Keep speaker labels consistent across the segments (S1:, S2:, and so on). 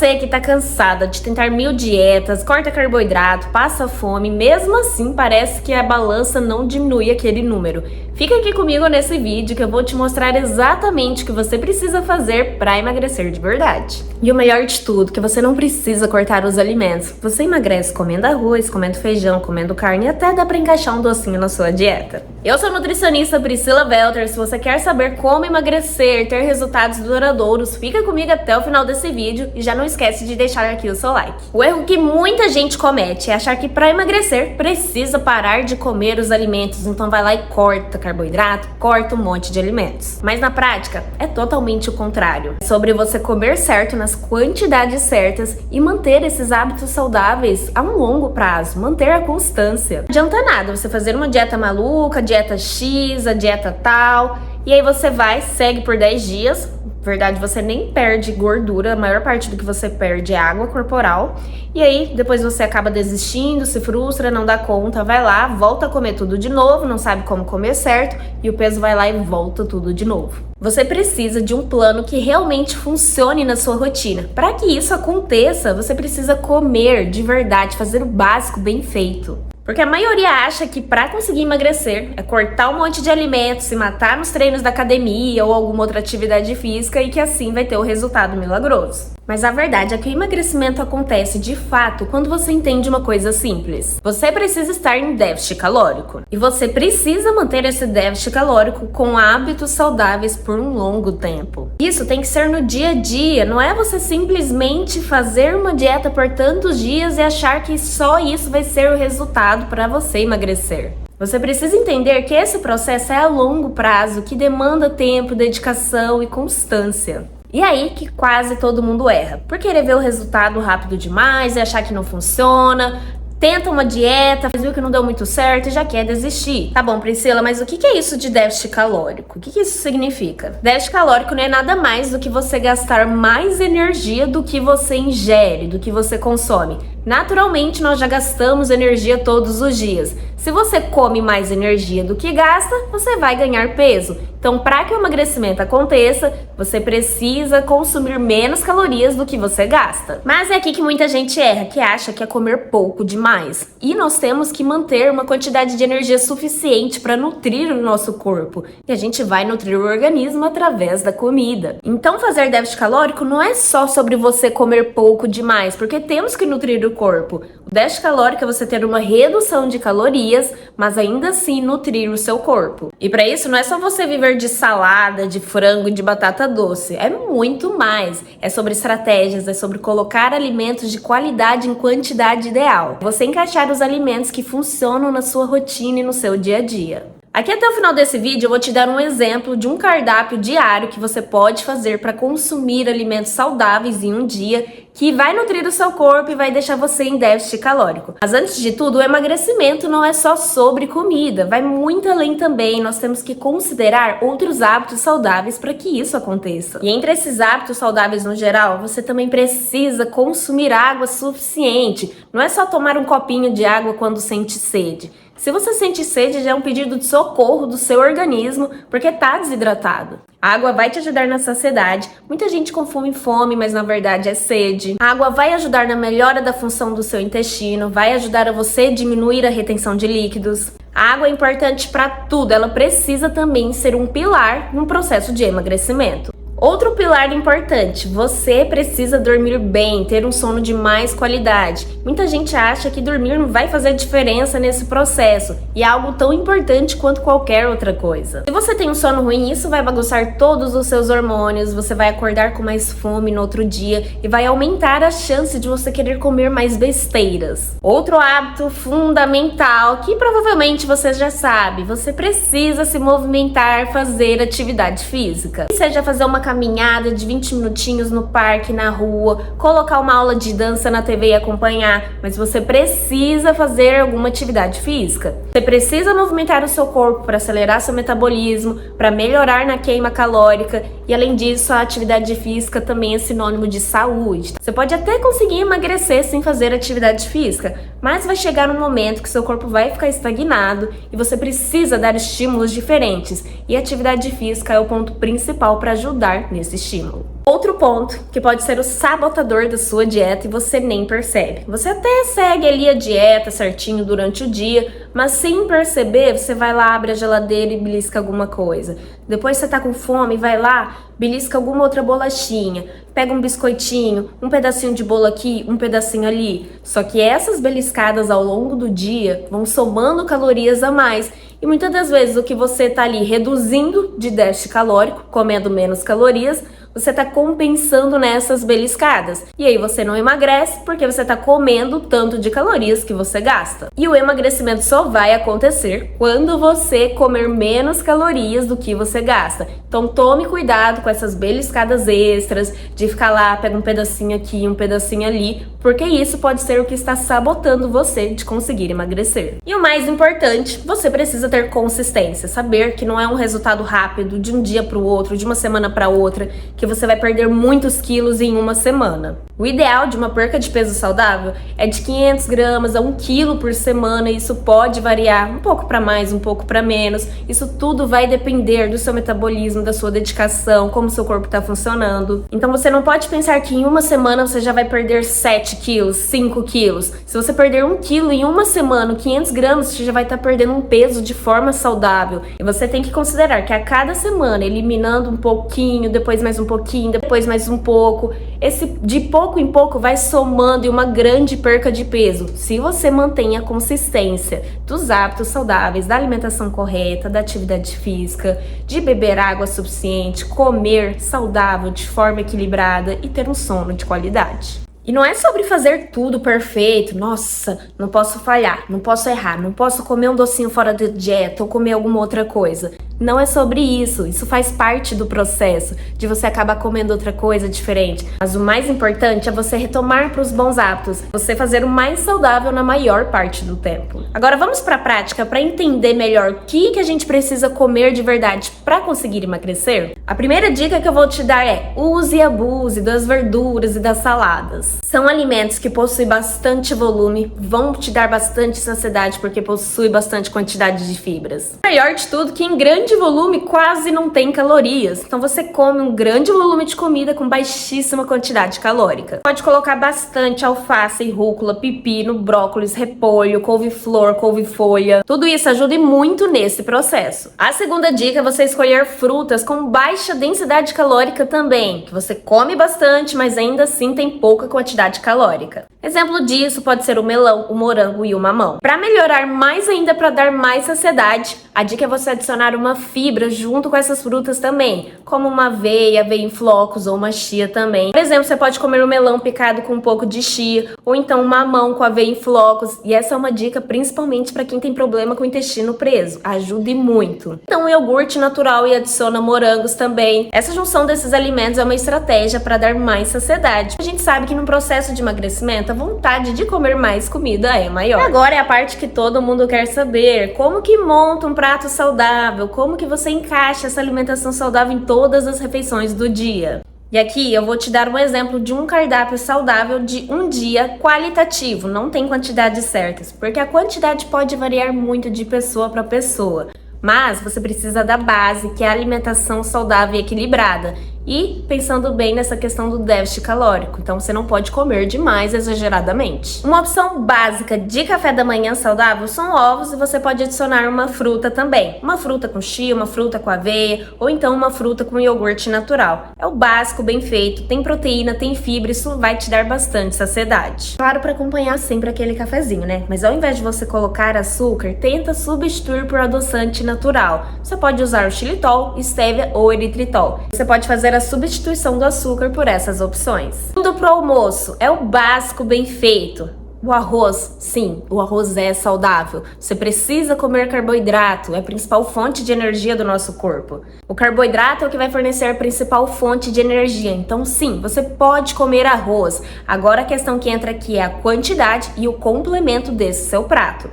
S1: você que tá cansada de tentar 1000 dietas, corta carboidrato, passa fome, mesmo assim parece que a balança não diminui aquele número. Fica aqui comigo nesse vídeo que eu vou te mostrar exatamente o que você precisa fazer para emagrecer de verdade. E o melhor de tudo, que você não precisa cortar os alimentos. Você emagrece comendo arroz, comendo feijão, comendo carne e até dá para encaixar um docinho na sua dieta. Eu sou a nutricionista Priscila Welter. Se você quer saber como emagrecer, ter resultados duradouros, fica comigo até o final desse vídeo e já não esquece de deixar aqui o seu like. O erro que muita gente comete é achar que para emagrecer precisa parar de comer os alimentos, então vai lá e corta carboidrato, corta um monte de alimentos. Mas na prática é totalmente o contrário. É sobre você comer certo nas quantidades certas e manter esses hábitos saudáveis a um longo prazo, manter a constância. Não adianta nada você fazer uma dieta maluca, dieta X, a dieta tal, e aí você vai, segue por 10 dias. Na verdade, você nem perde gordura, a maior parte do que você perde é água corporal. E aí, depois você acaba desistindo, se frustra, não dá conta, vai lá, volta a comer tudo de novo, não sabe como comer certo, e o peso vai lá e volta tudo de novo. Você precisa de um plano que realmente funcione na sua rotina. Para que isso aconteça, você precisa comer de verdade, fazer o básico bem feito. Porque a maioria acha que para conseguir emagrecer é cortar um monte de alimentos, se matar nos treinos da academia ou alguma outra atividade física e que assim vai ter o resultado milagroso. Mas a verdade é que o emagrecimento acontece de fato quando você entende uma coisa simples. Você precisa estar em déficit calórico. E você precisa manter esse déficit calórico com hábitos saudáveis por um longo tempo. Isso tem que ser no dia a dia, não é você simplesmente fazer uma dieta por tantos dias e achar que só isso vai ser o resultado para você emagrecer. Você precisa entender que esse processo é a longo prazo, que demanda tempo, dedicação e constância. E aí que quase todo mundo erra, por querer ver o resultado rápido demais e achar que não funciona, tenta uma dieta, viu que não deu muito certo e já quer desistir. Tá bom, Priscila, mas o que é isso de déficit calórico? O que isso significa? Déficit calórico não é nada mais do que você gastar mais energia do que você ingere, do que você consome. Naturalmente, nós já gastamos energia todos os dias. Se você come mais energia do que gasta, você vai ganhar peso. Então, para que o emagrecimento aconteça, você precisa consumir menos calorias do que você gasta. Mas é aqui que muita gente erra, que acha que é comer pouco demais. E nós temos que manter uma quantidade de energia suficiente para nutrir o nosso corpo. E a gente vai nutrir o organismo através da comida. Então, fazer déficit calórico não é só sobre você comer pouco demais, porque temos que nutrir o corpo. O déficit calórico é você ter uma redução de calorias, mas ainda assim nutrir o seu corpo. E para isso não é só você viver de salada, de frango e de batata doce. É muito mais. É sobre estratégias, é sobre colocar alimentos de qualidade em quantidade ideal. Você encaixar os alimentos que funcionam na sua rotina e no seu dia a dia. Aqui até o final desse vídeo eu vou te dar um exemplo de um cardápio diário que você pode fazer para consumir alimentos saudáveis em um dia, que vai nutrir o seu corpo e vai deixar você em déficit calórico. Mas antes de tudo, o emagrecimento não é só sobre comida, vai muito além também. Nós temos que considerar outros hábitos saudáveis para que isso aconteça. E entre esses hábitos saudáveis no geral, você também precisa consumir água suficiente. Não é só tomar um copinho de água quando sente sede. Se você sente sede, já é um pedido de socorro do seu organismo, porque está desidratado. A água vai te ajudar na saciedade. Muita gente confunde fome, mas na verdade é sede. A água vai ajudar na melhora da função do seu intestino, vai ajudar a você diminuir a retenção de líquidos. A água é importante para tudo, ela precisa também ser um pilar no processo de emagrecimento. Outro pilar importante, você precisa dormir bem, ter um sono de mais qualidade. Muita gente acha que dormir não vai fazer diferença nesse processo, e é algo tão importante quanto qualquer outra coisa. Se você tem um sono ruim, isso vai bagunçar todos os seus hormônios, você vai acordar com mais fome no outro dia e vai aumentar a chance de você querer comer mais besteiras. Outro hábito fundamental, que provavelmente você já sabe, você precisa se movimentar, fazer atividade física. Seja fazer uma caminhada de 20 minutinhos no parque, na rua, colocar uma aula de dança na TV e acompanhar, mas você precisa fazer alguma atividade física. Você precisa movimentar o seu corpo para acelerar seu metabolismo, para melhorar na queima calórica e, além disso, a atividade física também é sinônimo de saúde. Você pode até conseguir emagrecer sem fazer atividade física, mas vai chegar um momento que seu corpo vai ficar estagnado e você precisa dar estímulos diferentes, e a atividade física é o ponto principal para ajudar nesse estímulo. Outro ponto que pode ser o sabotador da sua dieta e você nem percebe. Você até segue ali a dieta certinho durante o dia, mas sem perceber, você vai lá, abre a geladeira e belisca alguma coisa. Depois você tá com fome, vai lá, belisca alguma outra bolachinha, pega um biscoitinho, um pedacinho de bolo aqui, um pedacinho ali. Só que essas beliscadas ao longo do dia vão somando calorias a mais. E muitas das vezes o que você tá ali reduzindo de déficit calórico, comendo menos calorias, você tá compensando nessas beliscadas. E aí você não emagrece porque você tá comendo tanto de calorias que você gasta. E o emagrecimento só vai acontecer quando você comer menos calorias do que você gasta. Então tome cuidado com essas beliscadas extras, de ficar lá, pega um pedacinho aqui, um pedacinho ali, porque isso pode ser o que está sabotando você de conseguir emagrecer. E o mais importante, você precisa ter consistência, saber que não é um resultado rápido de um dia para o outro, de uma semana para outra, que você vai perder muitos quilos em uma semana. O ideal de uma perca de peso saudável é de 500 gramas a 1 quilo por semana, e isso pode variar um pouco para mais, um pouco para menos. Isso tudo vai depender do seu metabolismo, da sua dedicação, como seu corpo está funcionando. Então você não pode pensar que em uma semana você já vai perder 7 quilos, 5 quilos. Se você perder 1 quilo em uma semana, 500 gramas, você já vai estar perdendo um peso de forma saudável. E você tem que considerar que a cada semana, eliminando um pouquinho, depois mais um pouquinho, depois mais um pouco, esse de pouco em pouco vai somando em uma grande perca de peso, se você mantém a consistência dos hábitos saudáveis, da alimentação correta, da atividade física, de beber água suficiente, comer saudável de forma equilibrada e ter um sono de qualidade. E não é sobre fazer tudo perfeito, nossa, não posso falhar, não posso errar, não posso comer um docinho fora da dieta ou comer alguma outra coisa. Não é sobre isso, isso faz parte do processo, de você acabar comendo outra coisa diferente. Mas o mais importante é você retomar para os bons hábitos, você fazer o mais saudável na maior parte do tempo. Agora vamos para a prática para entender melhor o que a gente precisa comer de verdade para conseguir emagrecer? A primeira dica que eu vou te dar é: use e abuse das verduras e das saladas. São alimentos que possuem bastante volume, vão te dar bastante saciedade porque possuem bastante quantidade de fibras. O melhor de tudo, que em grande volume quase não tem calorias. Então você come um grande volume de comida com baixíssima quantidade calórica. Pode colocar bastante alface e rúcula, pepino, brócolis, repolho, couve-flor, couve-folha. Tudo isso ajuda muito nesse processo. A segunda dica é você escolher frutas com baixa densidade calórica também, que você come bastante, mas ainda assim tem pouca quantidade calórica. Exemplo disso pode ser o melão, o morango e o mamão. Para melhorar mais ainda, para dar mais saciedade, a dica é você adicionar uma fibra junto com essas frutas também, como uma aveia em flocos ou uma chia também. Por exemplo, você pode comer um melão picado com um pouco de chia, ou então um mamão com aveia em flocos, e essa é uma dica principalmente para quem tem problema com o intestino preso, ajude muito. Então, um iogurte natural e adiciona morangos também. Essa junção desses alimentos é uma estratégia para dar mais saciedade. A gente sabe que no processo de emagrecimento, a vontade de comer mais comida é maior. Agora é a parte que todo mundo quer saber: como que monta um prato saudável? Como que você encaixa essa alimentação saudável em todas as refeições do dia? E aqui eu vou te dar um exemplo de um cardápio saudável de um dia qualitativo, não tem quantidades certas, porque a quantidade pode variar muito de pessoa para pessoa. Mas você precisa da base, que é a alimentação saudável e equilibrada. E pensando bem nessa questão do déficit calórico, então você não pode comer demais exageradamente. Uma opção básica de café da manhã saudável são ovos, e você pode adicionar uma fruta também. Uma fruta com chia, uma fruta com aveia, ou então uma fruta com iogurte natural. É o básico, bem feito, tem proteína, tem fibra, isso vai te dar bastante saciedade. Claro, para acompanhar sempre aquele cafezinho, né? Mas ao invés de você colocar açúcar, tenta substituir por adoçante natural. Você pode usar o xilitol, estévia ou eritritol. Você pode fazer a substituição do açúcar por essas opções. Tudo pro almoço é o básico bem feito. O arroz, sim, o arroz é saudável. Você precisa comer carboidrato, é a principal fonte de energia do nosso corpo. O carboidrato é o que vai fornecer a principal fonte de energia. Então, sim, você pode comer arroz. Agora a questão que entra aqui é a quantidade e o complemento desse seu prato.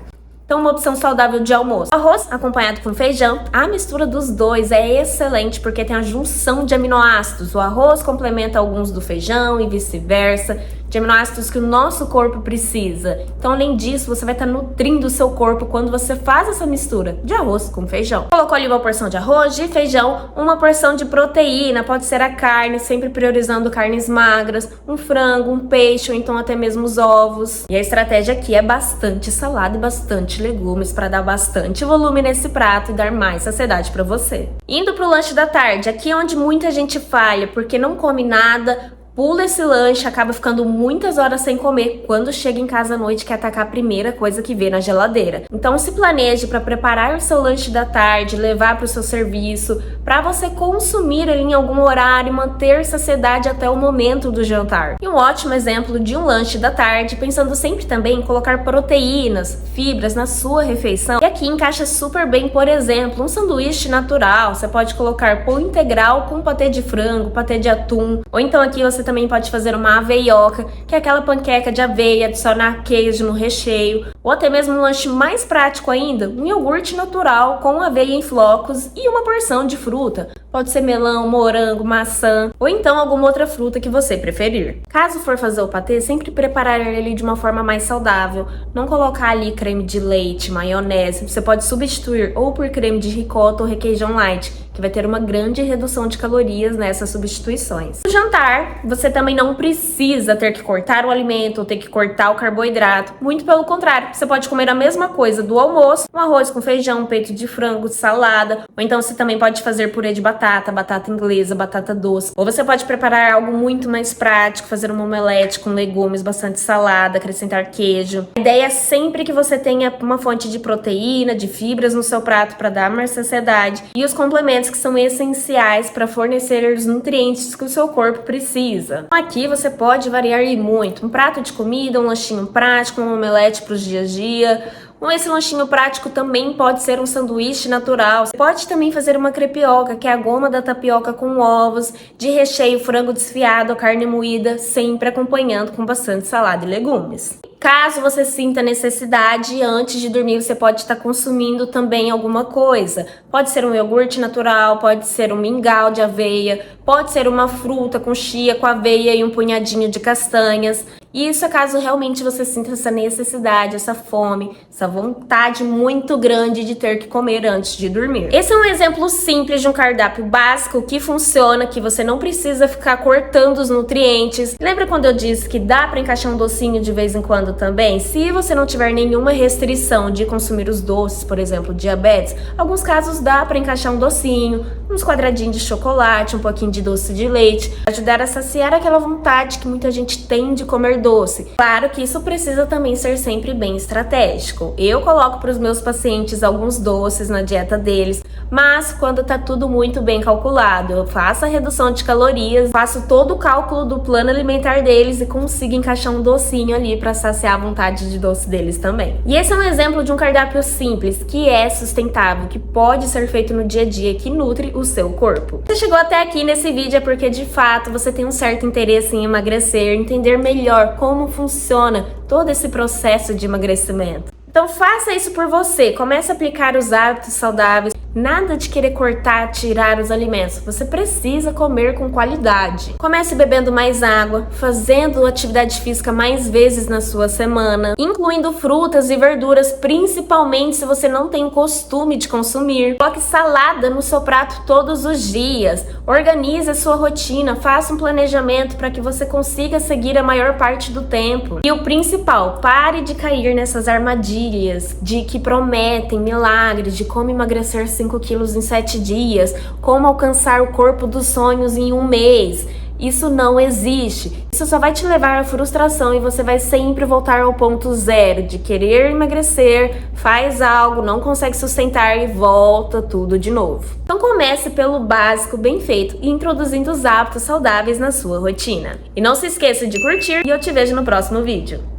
S1: Então, uma opção saudável de almoço: arroz acompanhado com feijão. A mistura dos dois é excelente porque tem a junção de aminoácidos. O arroz complementa alguns do feijão e vice-versa. de aminoácidos que o nosso corpo precisa. Então, além disso, você vai estar nutrindo o seu corpo quando você faz essa mistura de arroz com feijão. Colocou ali uma porção de arroz, de feijão, uma porção de proteína, pode ser a carne, sempre priorizando carnes magras, um frango, um peixe ou então até mesmo os ovos. E a estratégia aqui é bastante salada e bastante legumes para dar bastante volume nesse prato e dar mais saciedade para você. Indo pro lanche da tarde, aqui é onde muita gente falha, porque não come nada, pula esse lanche, acaba ficando muitas horas sem comer. Quando chega em casa à noite, quer atacar a primeira coisa que vê na geladeira. Então se planeje para preparar o seu lanche da tarde, levar para o seu serviço, para você consumir ali em algum horário e manter saciedade até o momento do jantar. E um ótimo exemplo de um lanche da tarde, pensando sempre também em colocar proteínas, fibras na sua refeição. E aqui encaixa super bem, por exemplo, um sanduíche natural. Você pode colocar pão integral com patê de frango, patê de atum, ou então aqui você também pode fazer uma aveioca, que é aquela panqueca de aveia, adicionar queijo no recheio, ou até mesmo um lanche mais prático ainda, um iogurte natural com aveia em flocos e uma porção de fruta. Pode ser melão, morango, maçã, ou então alguma outra fruta que você preferir. Caso for fazer o patê, sempre preparar ele de uma forma mais saudável. Não colocar ali creme de leite, maionese. Você pode substituir ou por creme de ricota ou requeijão light, que vai ter uma grande redução de calorias nessas substituições. No jantar, você também não precisa ter que cortar o alimento ou ter que cortar o carboidrato. Muito pelo contrário, você pode comer a mesma coisa do almoço, um arroz com feijão, um peito de frango, salada, ou então você também pode fazer purê de batata, batata inglesa, batata doce. Ou você pode preparar algo muito mais prático, fazer uma omelete com legumes, bastante salada, acrescentar queijo. A ideia é sempre que você tenha uma fonte de proteína, de fibras no seu prato para dar mais saciedade e os complementos que são essenciais para fornecer os nutrientes que o seu corpo precisa. Aqui você pode variar muito. Um prato de comida, um lanchinho prático, um omelete para os dia a dia. Esse lanchinho prático também pode ser um sanduíche natural. Você pode também fazer uma crepioca, que é a goma da tapioca com ovos, de recheio, frango desfiado, carne moída, sempre acompanhando com bastante salada e legumes. Caso você sinta necessidade, antes de dormir você pode estar consumindo também alguma coisa. Pode ser um iogurte natural, pode ser um mingau de aveia, pode ser uma fruta com chia, com aveia e um punhadinho de castanhas. E isso é caso realmente você sinta essa necessidade, essa fome, essa vontade muito grande de ter que comer antes de dormir. Esse é um exemplo simples de um cardápio básico que funciona, que você não precisa ficar cortando os nutrientes. Lembra quando eu disse que dá para encaixar um docinho de vez em quando também? Se você não tiver nenhuma restrição de consumir os doces, por exemplo, diabetes, alguns casos dá para encaixar um docinho, uns quadradinhos de chocolate, um pouquinho de doce de leite, ajudar a saciar aquela vontade que muita gente tem de comer doce. Claro que isso precisa também ser sempre bem estratégico. Eu coloco para os meus pacientes alguns doces na dieta deles, mas quando tá tudo muito bem calculado, eu faço a redução de calorias, faço todo o cálculo do plano alimentar deles e consigo encaixar um docinho ali para saciar a vontade de doce deles também. E esse é um exemplo de um cardápio simples, que é sustentável, que pode ser feito no dia a dia, que nutre o seu corpo. Se chegou até aqui nesse vídeo é porque de fato você tem um certo interesse em emagrecer, entender melhor como funciona todo esse processo de emagrecimento. Então faça isso por você, comece a aplicar os hábitos saudáveis, nada de querer cortar, tirar os alimentos, você precisa comer com qualidade. Comece bebendo mais água, fazendo atividade física mais vezes na sua semana, incluindo frutas e verduras, principalmente se você não tem o costume de consumir. Coloque salada no seu prato todos os dias, organize a sua rotina, faça um planejamento para que você consiga seguir a maior parte do tempo. E o principal, pare de cair nessas armadilhas de que prometem milagres, de como emagrecer 5 quilos em 7 dias, como alcançar o corpo dos sonhos em 1 mês. Isso não existe. Isso só vai te levar à frustração e você vai sempre voltar ao ponto zero de querer emagrecer, faz algo, não consegue sustentar e volta tudo de novo. Então comece pelo básico bem feito e introduzindo os hábitos saudáveis na sua rotina. E não se esqueça de curtir e eu te vejo no próximo vídeo.